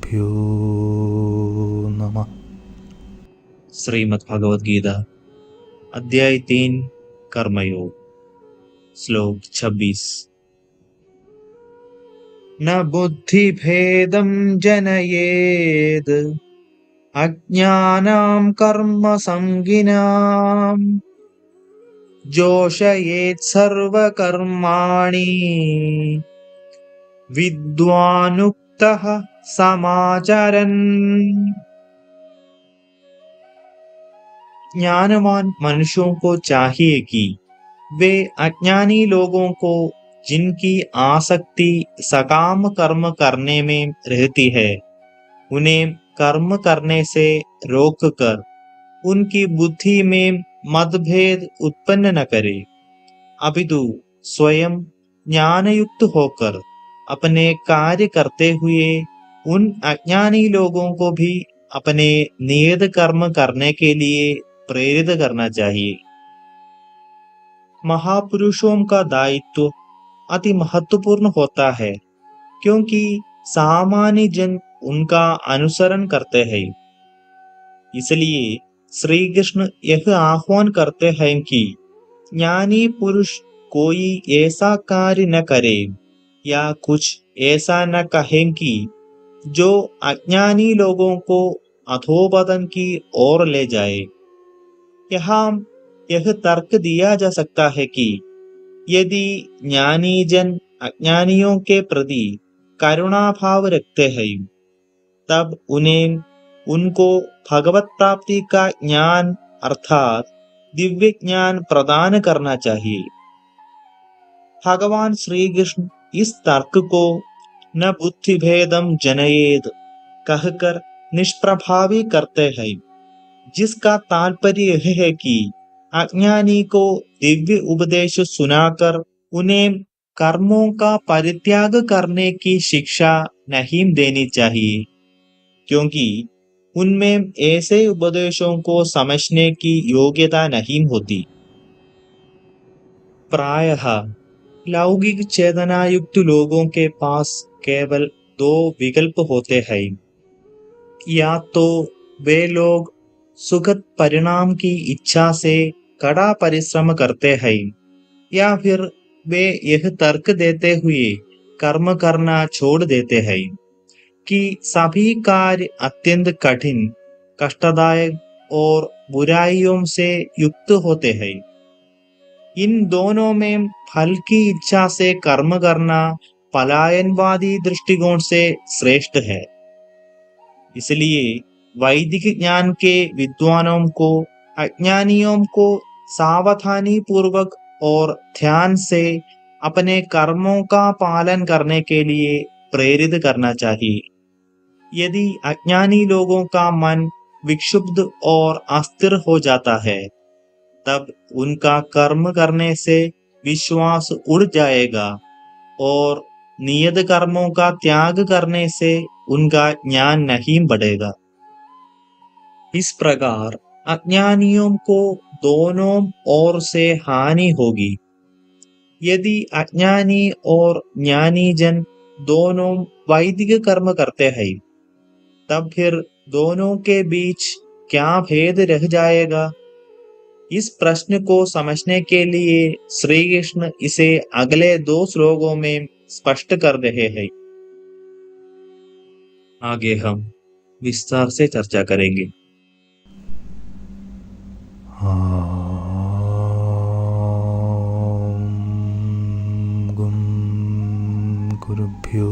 श्रीगुरुभ्यो नमः। श्रीमद् भगवद गीता अध्याय 3 कर्मयोग श्लोक 26। न बुद्धिभेदं जनयेद् अज्ञानां कर्मसंगिनां जोषयेत् सर्वकर्माणि विद्वानुक्तः समाचरन्। ज्ञानवान मनुष्यों को चाहिए कि वे अज्ञानी लोगों को, जिनकी आसक्ति सकाम कर्म करने में रहती है, उन्हें कर्म करने से रोककर उनकी बुद्धि में मतभेद उत्पन्न न करे, अपितु स्वयं ज्ञानयुक्त होकर अपने कार्य करते हुए उन अज्ञानी लोगों को भी अपने नियत कर्म करने के लिए प्रेरित करना चाहिए। महापुरुषों का दायित्व अति महत्वपूर्ण होता है, क्योंकि सामान्य जन उनका अनुसरण करते हैं। इसलिए श्री कृष्ण यह आह्वान करते हैं कि ज्ञानी पुरुष कोई ऐसा कार्य न करे या कुछ ऐसा न कहें कि जो अज्ञानी लोगों को अधोपतन की ओर ले जाए। यहाँ यह तर्क दिया जा सकता है कि यदि ज्ञानी जन अज्ञानियों के प्रति करुणा भाव रखते हैं, तब उन्हें उनको भगवत प्राप्ति का ज्ञान अर्थात दिव्य ज्ञान प्रदान करना चाहिए। भगवान श्री कृष्ण इस तर्क को न बुद्धिभेदम जनयेद कहकर निष्प्रभावी करते हैं, जिसका तात्पर्य यह है कि अज्ञानी को दिव्य उपदेश सुनाकर उन्हें कर्मों का परित्याग करने की शिक्षा नहीं देनी चाहिए, क्योंकि उनमें ऐसे उपदेशों को समझने की योग्यता नहीं होती। प्रायः लौकिक चेतना युक्त लोगों के पास केवल दो विकल्प होते हैं। या तो वे लोग सुखद परिणाम की इच्छा से कड़ा परिश्रम करते हैं, या फिर वे यह तर्क देते हुए कर्म करना छोड़ देते हैं कि सभी कार्य अत्यंत कठिन, कष्टदायक और बुराइयों से युक्त होते हैं। इन दोनों में फल की इच्छा से कर्म करना पलायनवादी दृष्टिकोण से श्रेष्ठ है। इसलिए वैदिक ज्ञान के विद्वानों को अज्ञानियों को सावधानी पूर्वक और ध्यान से अपने कर्मों का पालन करने के लिए प्रेरित करना चाहिए। यदि अज्ञानी लोगों का मन विक्षुब्ध और अस्थिर हो जाता है, तब उनका कर्म करने से विश्वास उड़ जाएगा और नियत कर्मों का त्याग करने से उनका ज्ञान नहीं बढ़ेगा। इस प्रकार अज्ञानियों को दोनों ओर से हानि होगी। यदि अज्ञानी और ज्ञानी जन दोनों वैदिक कर्म करते हैं, तब फिर दोनों के बीच क्या भेद रह जाएगा? इस प्रश्न को समझने के लिए श्री कृष्ण इसे अगले 2 श्लोकों में स्पष्ट कर रहे हैं। आगे हम विस्तार से चर्चा करेंगे। गुरुभ्यो